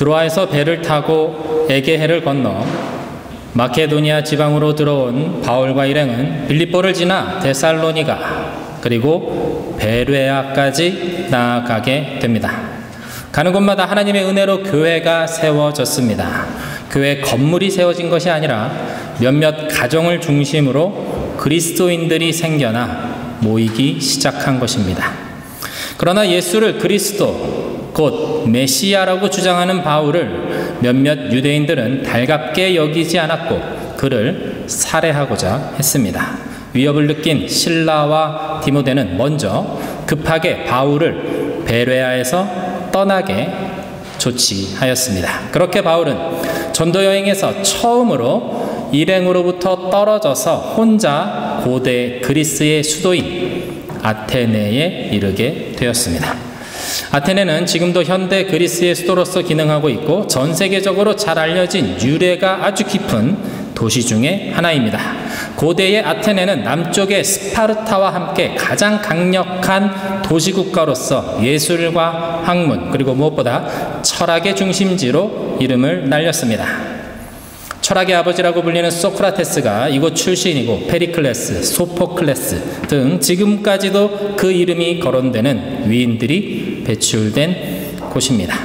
드로아에서 배를 타고 에게해를 건너 마케도니아 지방으로 들어온 바울과 일행은 빌립보를 지나 데살로니가 그리고 베레아까지 나아가게 됩니다. 가는 곳마다 하나님의 은혜로 교회가 세워졌습니다. 교회 건물이 세워진 것이 아니라 몇몇 가정을 중심으로 그리스도인들이 생겨나 모이기 시작한 것입니다. 그러나 예수를 그리스도 곧 메시아라고 주장하는 바울을 몇몇 유대인들은 달갑게 여기지 않았고 그를 살해하고자 했습니다. 위협을 느낀 실라와 디모데는 먼저 급하게 바울을 베레아에서 떠나게 조치하였습니다. 그렇게 바울은 전도 여행에서 처음으로 일행으로부터 떨어져서 혼자 고대 그리스의 수도인 아테네에 이르게 되었습니다. 아테네는 지금도 현대 그리스의 수도로서 기능하고 있고 전 세계적으로 잘 알려진 유래가 아주 깊은 도시 중에 하나입니다. 고대의 아테네는 남쪽의 스파르타와 함께 가장 강력한 도시국가로서 예술과 학문 그리고 무엇보다 철학의 중심지로 이름을 날렸습니다. 철학의 아버지라고 불리는 소크라테스가 이곳 출신이고 페리클레스, 소포클레스 등 지금까지도 그 이름이 거론되는 위인들이 배출된 곳입니다.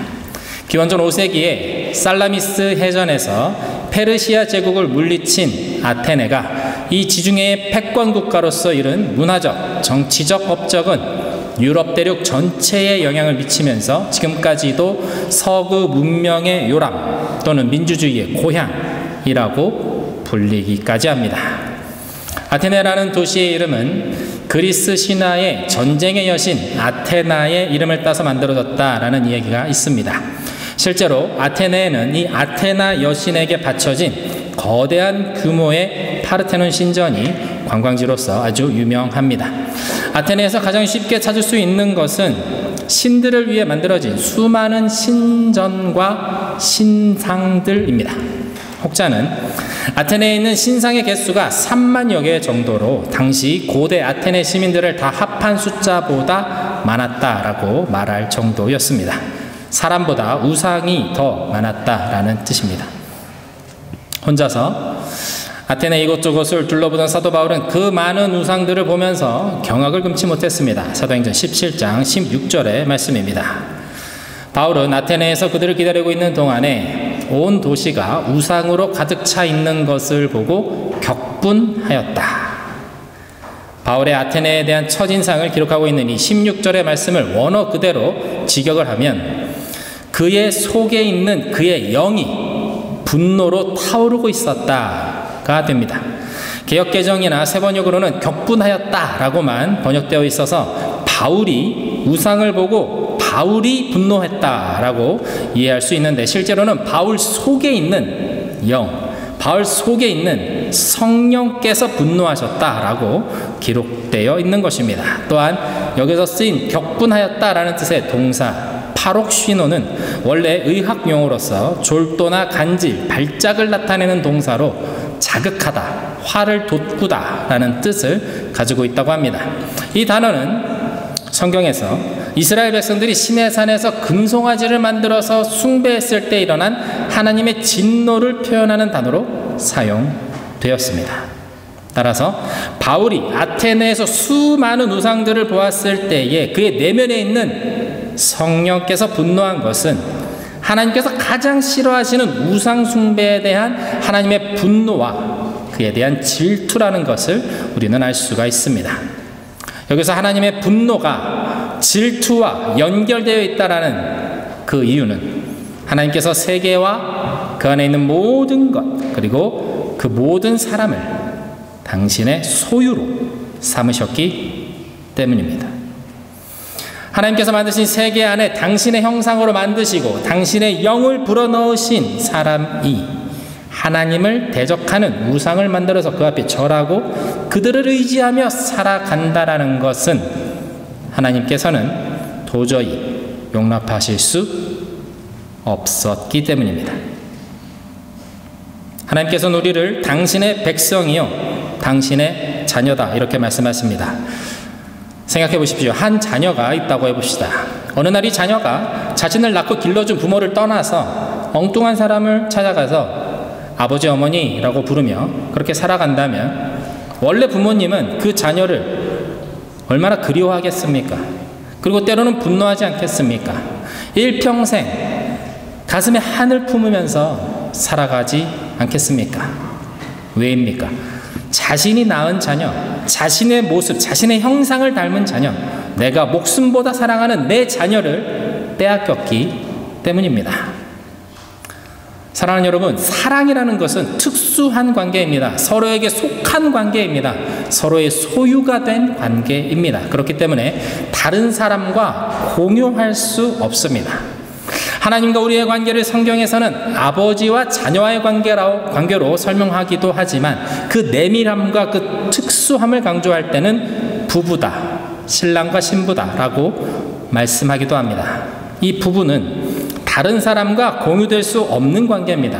기원전 5세기에 살라미스 해전에서 페르시아 제국을 물리친 아테네가 이 지중해의 패권 국가로서 이룬 문화적, 정치적 업적은 유럽 대륙 전체에 영향을 미치면서 지금까지도 서구 문명의 요람 또는 민주주의의 고향이라고 불리기까지 합니다. 아테네라는 도시의 이름은 그리스 신화의 전쟁의 여신 아테나의 이름을 따서 만들어졌다라는 이야기가 있습니다. 실제로 아테네에는 이 아테나 여신에게 바쳐진 거대한 규모의 파르테논 신전이 관광지로서 아주 유명합니다. 아테네에서 가장 쉽게 찾을 수 있는 것은 신들을 위해 만들어진 수많은 신전과 신상들입니다. 혹자는 아테네에 있는 신상의 개수가 3만여 개 정도로 당시 고대 아테네 시민들을 다 합한 숫자보다 많았다라고 말할 정도였습니다. 사람보다 우상이 더 많았다라는 뜻입니다. 혼자서 아테네 이곳저곳을 둘러보던 사도 바울은 그 많은 우상들을 보면서 경악을 금치 못했습니다. 사도행전 17장 16절의 말씀입니다. 바울은 아테네에서 그들을 기다리고 있는 동안에 온 도시가 우상으로 가득 차 있는 것을 보고 격분하였다. 바울의 아테네에 대한 첫인상을 기록하고 있는 이 16절의 말씀을 원어 그대로 직역을 하면 그의 속에 있는 그의 영이 분노로 타오르고 있었다가 됩니다. 개역개정이나 세번역으로는 격분하였다라고만 번역되어 있어서 바울이 우상을 보고 바울이 분노했다라고 이해할 수 있는데 실제로는 바울 속에 있는 영, 바울 속에 있는 성령께서 분노하셨다라고 기록되어 있는 것입니다. 또한 여기서 쓰인 격분하였다라는 뜻의 동사 파록쉬노는 원래 의학 용어로서 졸도나 간질, 발작을 나타내는 동사로 자극하다, 화를 돋구다 라는 뜻을 가지고 있다고 합니다. 이 단어는 성경에서 이스라엘 백성들이 시내산에서 금송아지를 만들어서 숭배했을 때 일어난 하나님의 진노를 표현하는 단어로 사용되었습니다. 따라서 바울이 아테네에서 수많은 우상들을 보았을 때에 그의 내면에 있는 성령께서 분노한 것은 하나님께서 가장 싫어하시는 우상 숭배에 대한 하나님의 분노와 그에 대한 질투라는 것을 우리는 알 수가 있습니다. 여기서 하나님의 분노가 질투와 연결되어 있다라는 그 이유는 하나님께서 세계와 그 안에 있는 모든 것 그리고 그 모든 사람을 당신의 소유로 삼으셨기 때문입니다. 하나님께서 만드신 세계 안에 당신의 형상으로 만드시고 당신의 영을 불어넣으신 사람이 하나님을 대적하는 우상을 만들어서 그 앞에 절하고 그들을 의지하며 살아간다라는 것은 하나님께서는 도저히 용납하실 수 없었기 때문입니다. 하나님께서는 우리를 당신의 백성이요 당신의 자녀다 이렇게 말씀하십니다. 생각해 보십시오. 한 자녀가 있다고 해봅시다. 어느 날 이 자녀가 자신을 낳고 길러준 부모를 떠나서 엉뚱한 사람을 찾아가서 아버지 어머니라고 부르며 그렇게 살아간다면 원래 부모님은 그 자녀를 얼마나 그리워하겠습니까? 그리고 때로는 분노하지 않겠습니까? 일평생 가슴에 한을 품으면서 살아가지 않겠습니까? 왜입니까? 자신이 낳은 자녀, 자신의 모습, 자신의 형상을 닮은 자녀, 내가 목숨보다 사랑하는 내 자녀를 빼앗겼기 때문입니다. 사랑하는 여러분, 사랑이라는 것은 특수한 관계입니다. 서로에게 속한 관계입니다. 서로의 소유가 된 관계입니다. 그렇기 때문에 다른 사람과 공유할 수 없습니다. 하나님과 우리의 관계를 성경에서는 아버지와 자녀와의 관계로 설명하기도 하지만 그 내밀함과 그 특수함을 강조할 때는 부부다, 신랑과 신부다라고 말씀하기도 합니다. 이 부부는 다른 사람과 공유될 수 없는 관계입니다.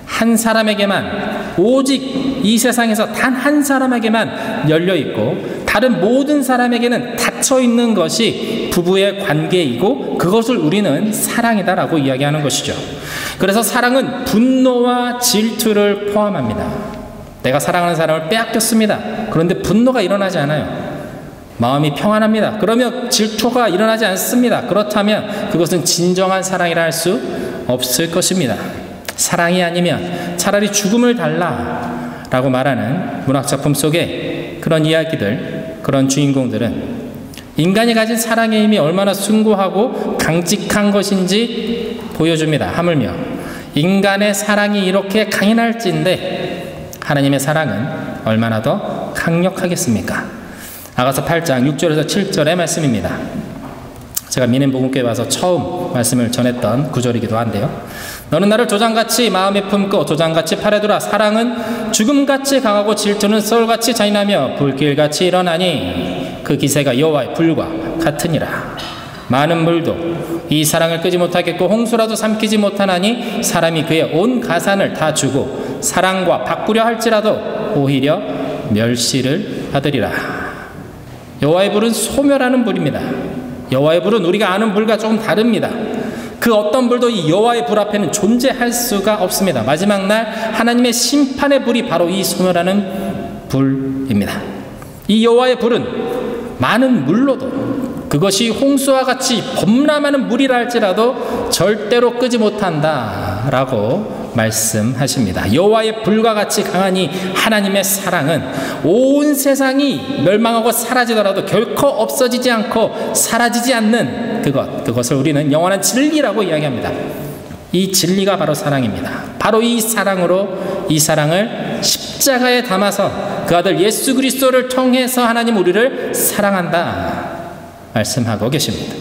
한 사람에게만, 오직 이 세상에서 단 한 사람에게만 열려있고 다른 모든 사람에게는 닫혀있는 것이 부부의 관계이고 그것을 우리는 사랑이다라고 이야기하는 것이죠. 그래서 사랑은 분노와 질투를 포함합니다. 내가 사랑하는 사람을 빼앗겼습니다. 그런데 분노가 일어나지 않아요. 마음이 평안합니다. 그러면 질투가 일어나지 않습니다. 그렇다면 그것은 진정한 사랑이라 할 수 없을 것입니다. 사랑이 아니면 차라리 죽음을 달라라고 말하는 문학작품 속에 그런 이야기들, 그런 주인공들은 인간이 가진 사랑의 힘이 얼마나 숭고하고 강직한 것인지 보여줍니다. 하물며 인간의 사랑이 이렇게 강인할진데 하나님의 사랑은 얼마나 더 강력하겠습니까? 아가서 8장 6절에서 7절의 말씀입니다. 제가 미넨복음교회 와서 처음 말씀을 전했던 구절이기도 한데요. 너는 나를 조장같이 마음에 품고 조장같이 팔에 두라. 사랑은 죽음같이 강하고 질투는 썰같이 잔인하며 불길같이 일어나니 그 기세가 여호와의 불과 같으니라. 많은 물도 이 사랑을 끄지 못하겠고 홍수라도 삼키지 못하나니 사람이 그의 온 가산을 다 주고 사랑과 바꾸려 할지라도 오히려 멸시를 받으리라. 여호와의 불은 소멸하는 불입니다. 여호와의 불은 우리가 아는 불과 조금 다릅니다. 그 어떤 불도 이 여호와의 불 앞에는 존재할 수가 없습니다. 마지막 날 하나님의 심판의 불이 바로 이 소멸하는 불입니다. 이 여호와의 불은 많은 물로도 그것이 홍수와 같이 범람하는 물이라 할지라도 절대로 끄지 못한다라고 말씀하십니다. 여호와의 불과 같이 강하니 하나님의 사랑은 온 세상이 멸망하고 사라지더라도 결코 없어지지 않고 사라지지 않는 그것을 우리는 영원한 진리라고 이야기합니다. 이 진리가 바로 사랑입니다. 바로 이 사랑으로 이 사랑을 십자가에 담아서 그 아들 예수 그리스도를 통해서 하나님 우리를 사랑한다 말씀하고 계십니다.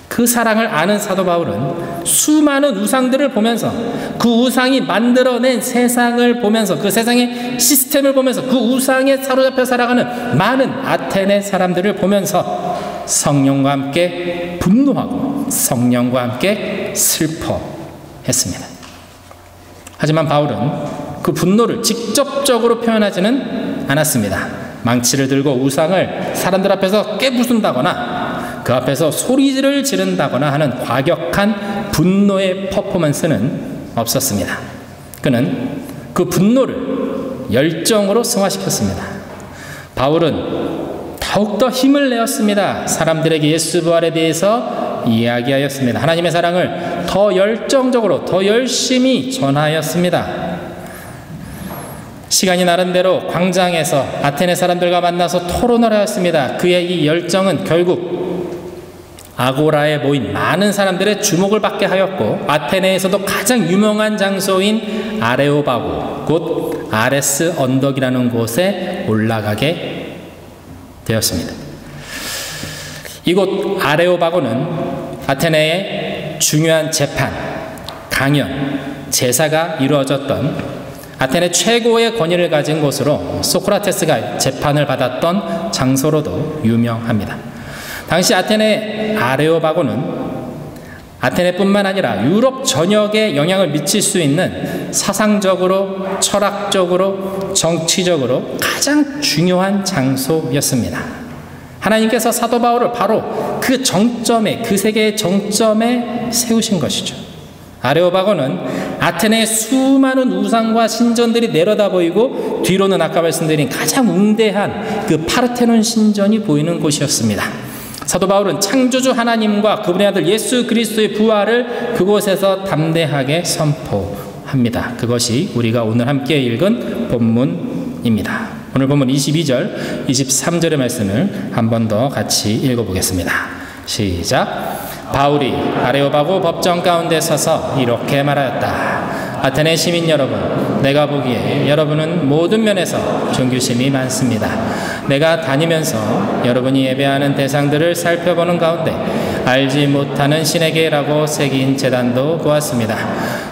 그 사랑을 아는 사도 바울은 수많은 우상들을 보면서 그 우상이 만들어낸 세상을 보면서 그 세상의 시스템을 보면서 그 우상에 사로잡혀 살아가는 많은 아테네 사람들을 보면서 성령과 함께 분노하고 성령과 함께 슬퍼했습니다. 하지만 바울은 그 분노를 직접적으로 표현하지는 않았습니다. 망치를 들고 우상을 사람들 앞에서 깨부순다거나 그 앞에서 소리를 지른다거나 하는 과격한 분노의 퍼포먼스는 없었습니다. 그는 그 분노를 열정으로 승화시켰습니다. 바울은 더욱더 힘을 내었습니다. 사람들에게 예수 부활에 대해서 이야기하였습니다. 하나님의 사랑을 더 열정적으로 더 열심히 전하였습니다. 시간이 나름대로 광장에서 아테네 사람들과 만나서 토론을 하였습니다. 그의 이 열정은 결국 아고라에 모인 많은 사람들의 주목을 받게 하였고 아테네에서도 가장 유명한 장소인 아레오바고 곧 아레스 언덕이라는 곳에 올라가게 되었습니다. 이곳 아레오바고는 아테네의 중요한 재판, 강연, 제사가 이루어졌던 아테네 최고의 권위를 가진 곳으로 소크라테스가 재판을 받았던 장소로도 유명합니다. 당시 아테네 아레오바고는 아테네뿐만 아니라 유럽 전역에 영향을 미칠 수 있는 사상적으로, 철학적으로, 정치적으로 가장 중요한 장소였습니다. 하나님께서 사도 바울을 바로 그 정점에, 그 세계의 정점에 세우신 것이죠. 아레오바고는 아테네의 수많은 우상과 신전들이 내려다 보이고 뒤로는 아까 말씀드린 가장 웅대한 그 파르테논 신전이 보이는 곳이었습니다. 사도 바울은 창조주 하나님과 그분의 아들 예수 그리스도의 부활을 그곳에서 담대하게 선포합니다. 그것이 우리가 오늘 함께 읽은 본문입니다. 오늘 본문 22절, 23절의 말씀을 한 번 더 같이 읽어보겠습니다. 시작. 바울이 아레오바고 법정 가운데 서서 이렇게 말하였다. 아테네 시민 여러분, 내가 보기에 여러분은 모든 면에서 존귀심이 많습니다. 내가 다니면서 여러분이 예배하는 대상들을 살펴보는 가운데 알지 못하는 신에게라고 새긴 제단도 보았습니다.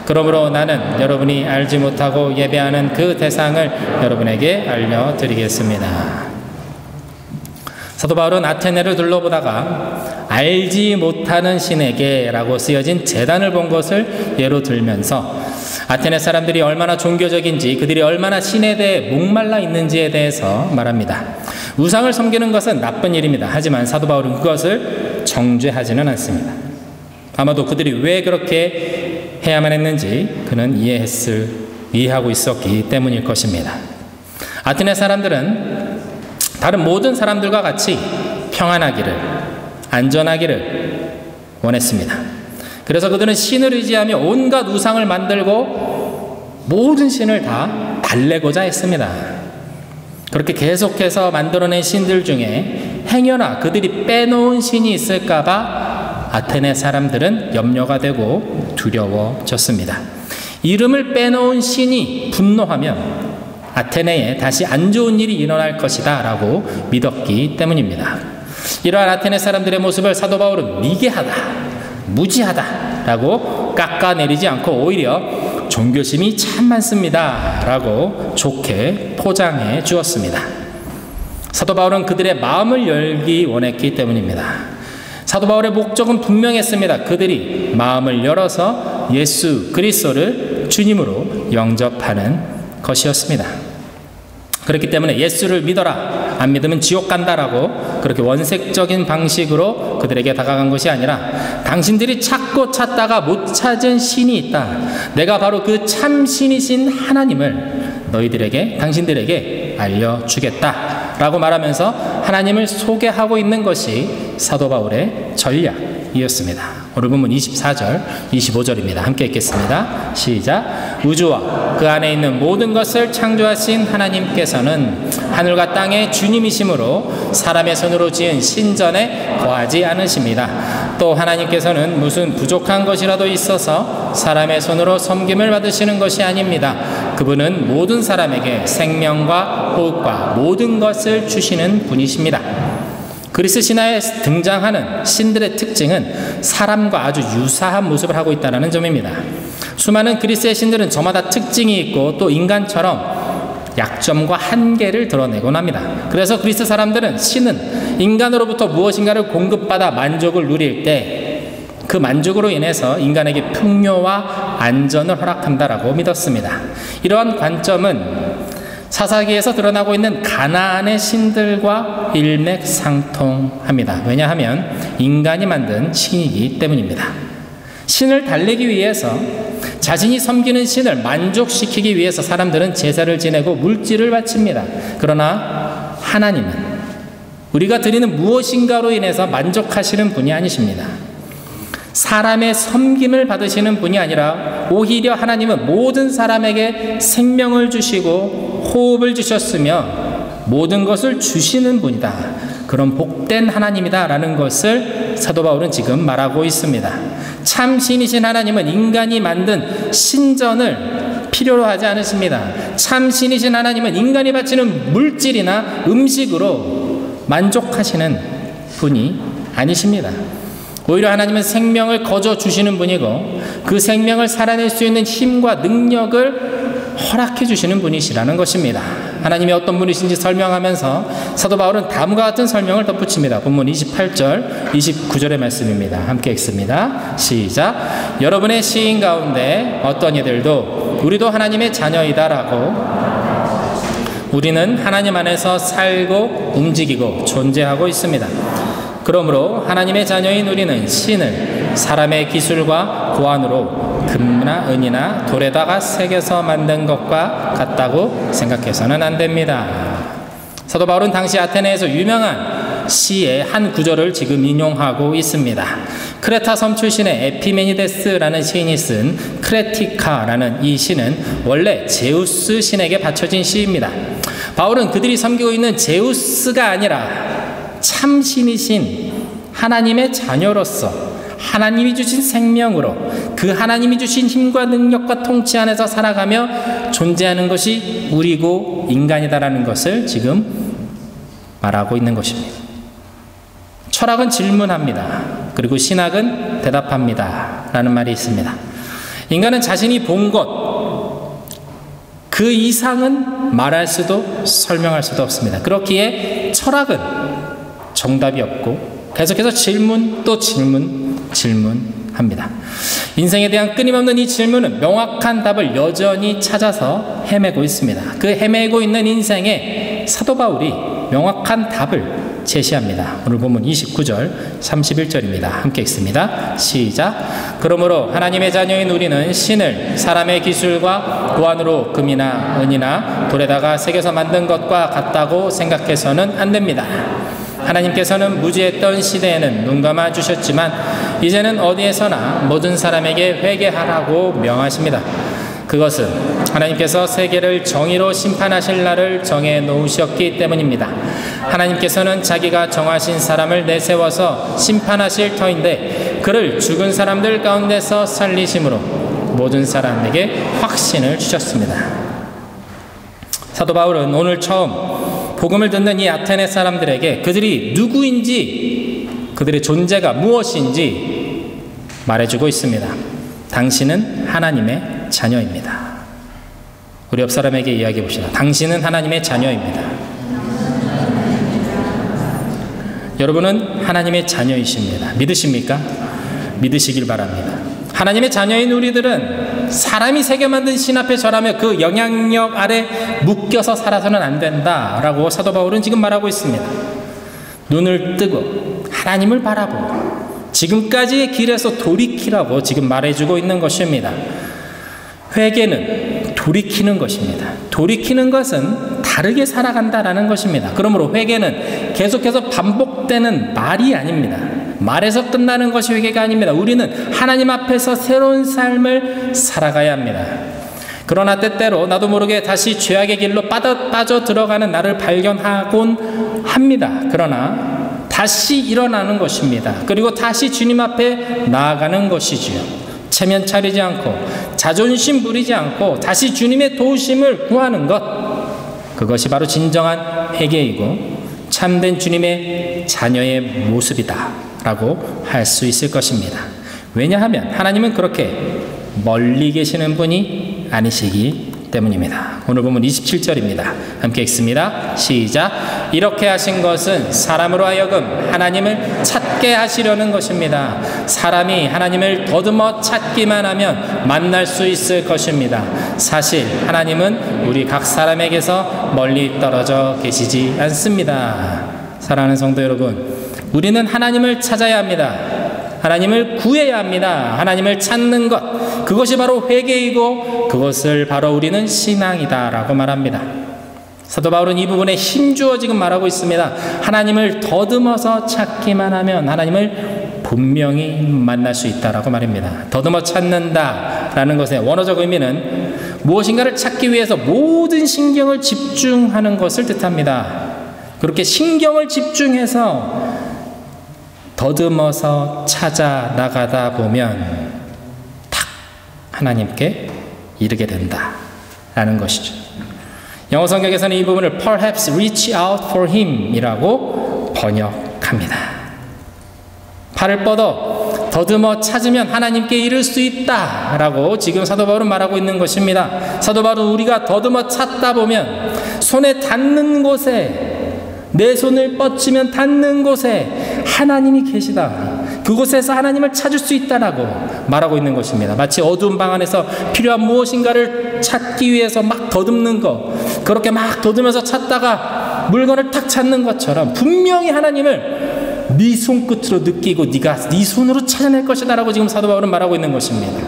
그러므로 나는 여러분이 알지 못하고 예배하는 그 대상을 여러분에게 알려드리겠습니다. 사도 바울은 아테네를 둘러보다가 알지 못하는 신에게라고 쓰여진 제단을 본 것을 예로 들면서 아테네 사람들이 얼마나 종교적인지, 그들이 얼마나 신에 대해 목말라 있는지에 대해서 말합니다. 우상을 섬기는 것은 나쁜 일입니다. 하지만 사도 바울은 그것을 정죄하지는 않습니다. 아마도 그들이 왜 그렇게 해야만 했는지 그는 이해하고 있었기 때문일 것입니다. 아테네 사람들은 다른 모든 사람들과 같이 평안하기를, 안전하기를 원했습니다. 그래서 그들은 신을 의지하며 온갖 우상을 만들고 모든 신을 다 달래고자 했습니다. 그렇게 계속해서 만들어낸 신들 중에 행여나 그들이 빼놓은 신이 있을까봐 아테네 사람들은 염려가 되고 두려워졌습니다. 이름을 빼놓은 신이 분노하면 아테네에 다시 안 좋은 일이 일어날 것이다 라고 믿었기 때문입니다. 이러한 아테네 사람들의 모습을 사도 바울은 미개하다, 무지하다 라고 깎아내리지 않고 오히려 종교심이 참 많습니다 라고 좋게 포장해 주었습니다. 사도 바울은 그들의 마음을 열기 원했기 때문입니다. 사도 바울의 목적은 분명했습니다. 그들이 마음을 열어서 예수 그리스도를 주님으로 영접하는 것이었습니다. 그렇기 때문에 예수를 믿어라, 안 믿으면 지옥 간다라고 그렇게 원색적인 방식으로 그들에게 다가간 것이 아니라 당신들이 찾고 찾다가 못 찾은 신이 있다. 내가 바로 그 참 신이신 하나님을 당신들에게 알려주겠다라고 말하면서 하나님을 소개하고 있는 것이 사도 바울의 전략이었습니다. 오늘 본문 24절, 25절입니다. 함께 읽겠습니다. 시작. 우주와 그 안에 있는 모든 것을 창조하신 하나님께서는 하늘과 땅의 주님이시므로 사람의 손으로 지은 신전에 거하지 않으십니다. 또 하나님께서는 무슨 부족한 것이라도 있어서 사람의 손으로 섬김을 받으시는 것이 아닙니다. 그분은 모든 사람에게 생명과 호흡과 모든 것을 주시는 분이십니다. 그리스 신화에 등장하는 신들의 특징은 사람과 아주 유사한 모습을 하고 있다는 점입니다. 수많은 그리스의 신들은 저마다 특징이 있고 또 인간처럼 약점과 한계를 드러내곤 합니다. 그래서 그리스 사람들은 신은 인간으로부터 무엇인가를 공급받아 만족을 누릴 때 그 만족으로 인해서 인간에게 풍요와 안전을 허락한다라고 믿었습니다. 이러한 관점은 사사기에서 드러나고 있는 가나안의 신들과 일맥상통합니다. 왜냐하면 인간이 만든 신이기 때문입니다. 신을 달래기 위해서, 자신이 섬기는 신을 만족시키기 위해서 사람들은 제사를 지내고 물질을 바칩니다. 그러나 하나님은 우리가 드리는 무엇인가로 인해서 만족하시는 분이 아니십니다. 사람의 섬김을 받으시는 분이 아니라 오히려 하나님은 모든 사람에게 생명을 주시고 호흡을 주셨으며 모든 것을 주시는 분이다. 그런 복된 하나님이다 라는 것을 사도 바울은 지금 말하고 있습니다. 참 신이신 하나님은 인간이 만든 신전을 필요로 하지 않으십니다. 참 신이신 하나님은 인간이 바치는 물질이나 음식으로 만족하시는 분이 아니십니다. 오히려 하나님은 생명을 거저 주시는 분이고 그 생명을 살아낼 수 있는 힘과 능력을 허락해 주시는 분이시라는 것입니다. 하나님이 어떤 분이신지 설명하면서 사도 바울은 다음과 같은 설명을 덧붙입니다. 본문 28절, 29절의 말씀입니다. 함께 읽습니다. 시작. 여러분의 시인 가운데 어떤 이들도 우리도 하나님의 자녀이다라고, 우리는 하나님 안에서 살고 움직이고 존재하고 있습니다. 그러므로 하나님의 자녀인 우리는 신을 사람의 기술과 고안으로 금이나 은이나 돌에다가 새겨서 만든 것과 같다고 생각해서는 안 됩니다. 사도 바울은 당시 아테네에서 유명한 시의 한 구절을 지금 인용하고 있습니다. 크레타 섬 출신의 에피메니데스라는 시인이 쓴 크레티카라는 이 시는 원래 제우스 신에게 바쳐진 시입니다. 바울은 그들이 섬기고 있는 제우스가 아니라 참 신이신 하나님의 자녀로서 하나님이 주신 생명으로 그 하나님이 주신 힘과 능력과 통치 안에서 살아가며 존재하는 것이 우리고 인간이다라는 것을 지금 말하고 있는 것입니다. 철학은 질문합니다. 그리고 신학은 대답합니다. 라는 말이 있습니다. 인간은 자신이 본 것, 그 이상은 말할 수도 설명할 수도 없습니다. 그렇기에 철학은 정답이 없고 계속해서 질문 또 질문합니다. 인생에 대한 끊임없는 이 질문은 명확한 답을 여전히 찾아서 헤매고 있습니다. 그 헤매고 있는 인생에 사도 바울이 명확한 답을 제시합니다. 오늘 본문 29절 31절입니다. 함께 읽습니다. 시작. 그러므로 하나님의 자녀인 우리는 신을 사람의 기술과 고안으로 금이나 은이나 돌에다가 새겨서 만든 것과 같다고 생각해서는 안 됩니다. 하나님께서는 무지했던 시대에는 눈 감아 주셨지만 이제는 어디에서나 모든 사람에게 회개하라고 명하십니다. 그것은 하나님께서 세계를 정의로 심판하실 날을 정해 놓으셨기 때문입니다. 하나님께서는 자기가 정하신 사람을 내세워서 심판하실 터인데 그를 죽은 사람들 가운데서 살리심으로 모든 사람에게 확신을 주셨습니다. 사도 바울은 오늘 처음 복음을 듣는 이 아테네 사람들에게 그들이 누구인지 그들의 존재가 무엇인지 말해주고 있습니다. 당신은 하나님의 자녀입니다. 우리 옆 사람에게 이야기해 봅시다. 당신은 하나님의 자녀입니다. 여러분은 하나님의 자녀이십니다. 믿으십니까? 믿으시길 바랍니다. 하나님의 자녀인 우리들은 사람이 새겨 만든 신 앞에 절하며 그 영향력 아래 묶여서 살아서는 안 된다라고 사도 바울은 지금 말하고 있습니다. 눈을 뜨고 하나님을 바라보고 지금까지의 길에서 돌이키라고 지금 말해주고 있는 것입니다. 회개는 돌이키는 것입니다. 돌이키는 것은 다르게 살아간다라는 것입니다. 그러므로 회개는 계속해서 반복되는 말이 아닙니다. 말에서 끝나는 것이 회개가 아닙니다. 우리는 하나님 앞에서 새로운 삶을 살아가야 합니다. 그러나 때때로 나도 모르게 다시 죄악의 길로 빠져 들어가는 나를 발견하곤 합니다. 그러나 다시 일어나는 것입니다. 그리고 다시 주님 앞에 나아가는 것이지요. 체면 차리지 않고 자존심 부리지 않고 다시 주님의 도우심을 구하는 것, 그것이 바로 진정한 회개이고 참된 주님의 자녀의 모습이다 라고 할 수 있을 것입니다. 왜냐하면 하나님은 그렇게 멀리 계시는 분이 아니시기 때문입니다. 오늘 보면 27절입니다. 함께 읽습니다. 시작. 이렇게 하신 것은 사람으로 하여금 하나님을 찾게 하시려는 것입니다. 사람이 하나님을 더듬어 찾기만 하면 만날 수 있을 것입니다. 사실 하나님은 우리 각 사람에게서 멀리 떨어져 계시지 않습니다. 사랑하는 성도 여러분, 우리는 하나님을 찾아야 합니다. 하나님을 구해야 합니다. 하나님을 찾는 것, 그것이 바로 회개이고 그것을 바로 우리는 신앙이다라고 말합니다. 사도 바울은 이 부분에 힘주어 지금 말하고 있습니다. 하나님을 더듬어서 찾기만 하면 하나님을 분명히 만날 수 있다라고 말입니다. 더듬어 찾는다라는 것의 원어적 의미는 무엇인가를 찾기 위해서 모든 신경을 집중하는 것을 뜻합니다. 그렇게 신경을 집중해서 더듬어서 찾아 나가다 보면 탁 하나님께 이르게 된다라는 것이죠. 영어 성경에서는 이 부분을 perhaps reach out for him 이라고 번역합니다. 팔을 뻗어 더듬어 찾으면 하나님께 이를 수 있다라고 지금 사도 바울은 말하고 있는 것입니다. 사도 바울은 우리가 더듬어 찾다 보면 손에 닿는 곳에, 내 손을 뻗치면 닿는 곳에 하나님이 계시다. 그곳에서 하나님을 찾을 수 있다라고 말하고 있는 것입니다. 마치 어두운 방 안에서 필요한 무엇인가를 찾기 위해서 막 더듬는 것, 그렇게 막 더듬면서 찾다가 물건을 탁 찾는 것처럼 분명히 하나님을 네 손끝으로 느끼고 네가 네 손으로 찾아낼 것이다 라고 지금 사도 바울은 말하고 있는 것입니다.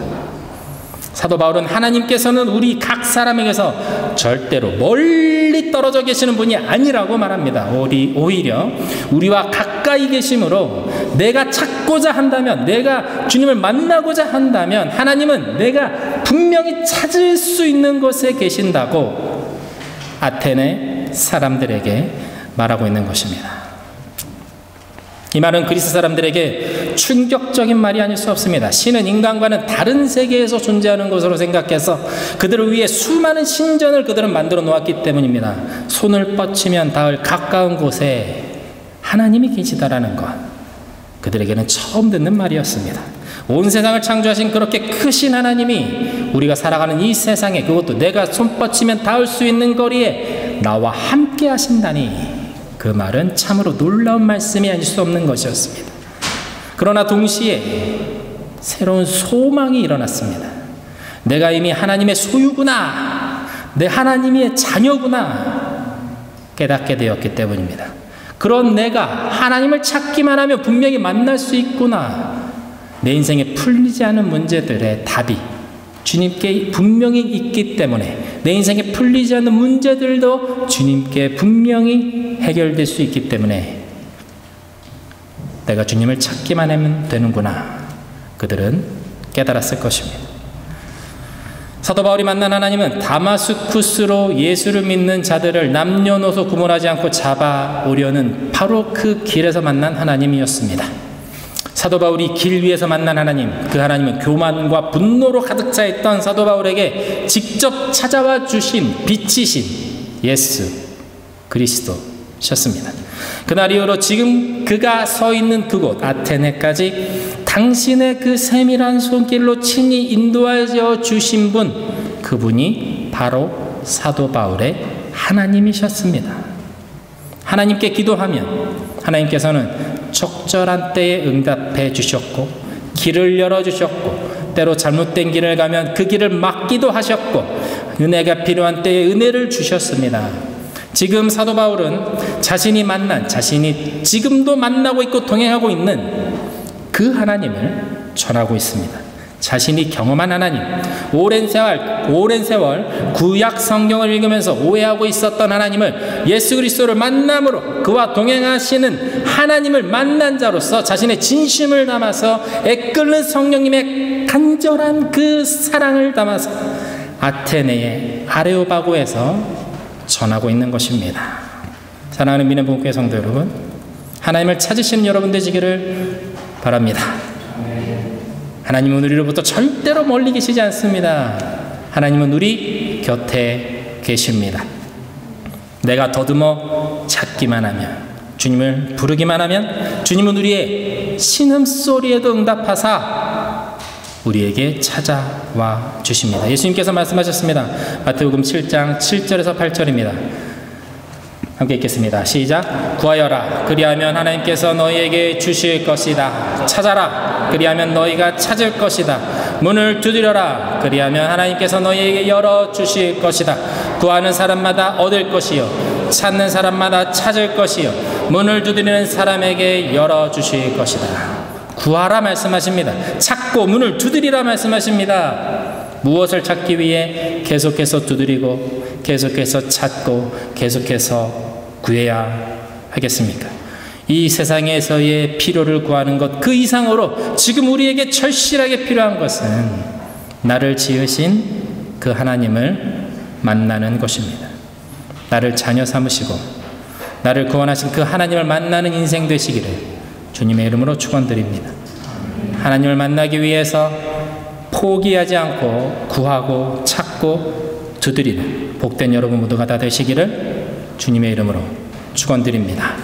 사도 바울은 하나님께서는 우리 각 사람에게서 절대로 멀리 떨어져 계시는 분이 아니라고 말합니다. 오히려 우리와 가까이 계심으로 내가 찾고자 한다면, 내가 주님을 만나고자 한다면 하나님은 내가 분명히 찾을 수 있는 곳에 계신다고 아테네 사람들에게 말하고 있는 것입니다. 이 말은 그리스 사람들에게 충격적인 말이 아닐 수 없습니다. 신은 인간과는 다른 세계에서 존재하는 것으로 생각해서 그들을 위해 수많은 신전을 그들은 만들어 놓았기 때문입니다. 손을 뻗치면 닿을 가까운 곳에 하나님이 계시다라는 것, 그들에게는 처음 듣는 말이었습니다. 온 세상을 창조하신 그렇게 크신 하나님이 우리가 살아가는 이 세상에, 그것도 내가 손 뻗치면 닿을 수 있는 거리에 나와 함께 하신다니, 그 말은 참으로 놀라운 말씀이 아닐 수 없는 것이었습니다. 그러나 동시에 새로운 소망이 일어났습니다. 내가 이미 하나님의 소유구나, 내 하나님의 자녀구나 깨닫게 되었기 때문입니다. 그런 내가 하나님을 찾기만 하면 분명히 만날 수 있구나, 내 인생에 풀리지 않은 문제들의 답이 주님께 분명히 있기 때문에 내 인생에 풀리지 않는 문제들도 주님께 분명히 해결될 수 있기 때문에 내가 주님을 찾기만 하면 되는구나, 그들은 깨달았을 것입니다. 사도 바울이 만난 하나님은 다마스쿠스로 예수를 믿는 자들을 남녀노소 구분하지 않고 잡아오려는 바로 그 길에서 만난 하나님이었습니다. 사도 바울이 길 위에서 만난 하나님, 그 하나님은 교만과 분노로 가득 차 있던 사도 바울에게 직접 찾아와 주신 빛이신 예수 그리스도셨습니다. 그날 이후로 지금 그가 서 있는 그곳 아테네까지 당신의 그 세밀한 손길로 친히 인도하여 주신 분, 그분이 바로 사도 바울의 하나님이셨습니다. 하나님께 기도하면 하나님께서는 적절한 때에 응답해 주셨고, 길을 열어주셨고, 때로 잘못된 길을 가면 그 길을 막기도 하셨고, 은혜가 필요한 때에 은혜를 주셨습니다. 지금 사도 바울은 자신이 지금도 만나고 있고 동행하고 있는 그 하나님을 전하고 있습니다. 자신이 경험한 하나님, 오랜 세월 구약 성경을 읽으면서 오해하고 있었던 하나님을 예수 그리스도를 만남으로 그와 동행하시는 하나님을 만난 자로서 자신의 진심을 담아서 애끓는 성령님의 간절한 그 사랑을 담아서 아테네의 아레오바고에서 전하고 있는 것입니다. 사랑하는 믿음복음교회 성도 여러분, 하나님을 찾으시는 여러분 되시기를 바랍니다. 하나님은 우리로부터 절대로 멀리 계시지 않습니다. 하나님은 우리 곁에 계십니다. 내가 더듬어 찾기만 하면, 주님을 부르기만 하면 주님은 우리의 신음소리에도 응답하사 우리에게 찾아와 주십니다. 예수님께서 말씀하셨습니다. 마태복음 7장 7절에서 8절입니다. 함께 읽겠습니다. 시작. 구하여라, 그리하면 하나님께서 너희에게 주실 것이다. 찾아라, 그리하면 너희가 찾을 것이다. 문을 두드려라, 그리하면 하나님께서 너희에게 열어주실 것이다. 구하는 사람마다 얻을 것이요, 찾는 사람마다 찾을 것이요, 문을 두드리는 사람에게 열어주실 것이다. 구하라 말씀하십니다. 찾고 문을 두드리라 말씀하십니다. 무엇을 찾기 위해 계속해서 두드리고 계속해서 찾고 계속해서 구해야 하겠습니까? 이 세상에서의 필요를 구하는 것 그 이상으로 지금 우리에게 절실하게 필요한 것은 나를 지으신 그 하나님을 만나는 것입니다. 나를 자녀 삼으시고 나를 구원하신 그 하나님을 만나는 인생 되시기를 주님의 이름으로 축원드립니다. 하나님을 만나기 위해서 포기하지 않고 구하고 찾고 두드리는 복된 여러분 모두가 다 되시기를 주님의 이름으로 축원드립니다.